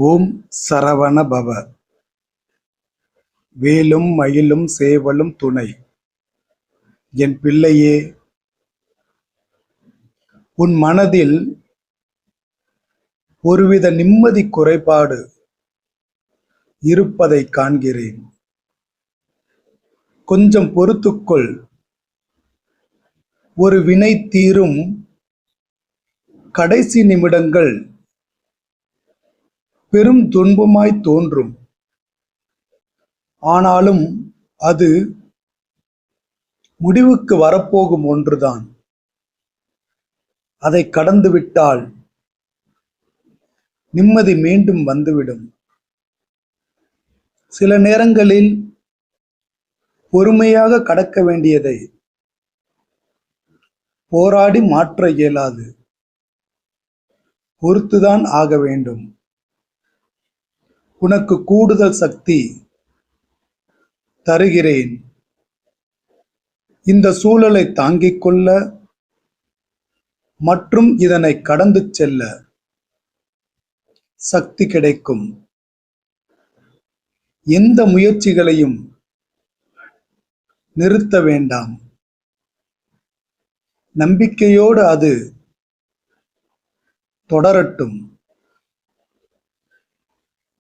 ஓம் சரவண பவ. வேலும் மயிலும் சேவலும் துணை. என் பிள்ளையே, உன் மனதில் ஒருவித நிம்மதி குறைபாடு இருப்பதை காண்கிறேன். கொஞ்சம் பொறுத்துக்கொள். ஒரு வினை தீரும் கடைசி நிமிடங்கள் பெரும் துன்பமாய் தோன்றும். ஆனாலும் அது முடிவுக்கு வரப்போகும் ஒன்றுதான். அதை கடந்துவிட்டால் நிம்மதி மீண்டும் வந்துவிடும். சில நேரங்களில் பொறுமையாக கடக்க வேண்டியதை போராடி மாற்ற இயலாது. பொறுத்துதான் ஆக வேண்டும். உனக்கு கூடுதல் சக்தி தருகிறேன். இந்த சூழலை தாங்கிக் கொள்ள மற்றும் இதனை கடந்து செல்ல சக்தி கிடைக்கும். எந்த முயற்சிகளையும் நிறுத்த வேண்டாம். நம்பிக்கையோடு அது தொடரட்டும்.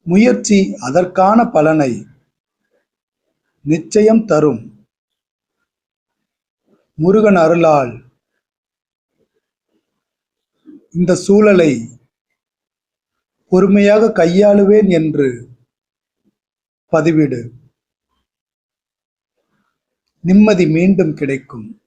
முயற்சி அதற்கான பலனை நிச்சயம் தரும். முருகன் அருளால் இந்த சூழலை பொறுமையாக கையாளுவேன் என்று பதிவிடு. நிம்மதி மீண்டும் கிடைக்கும்.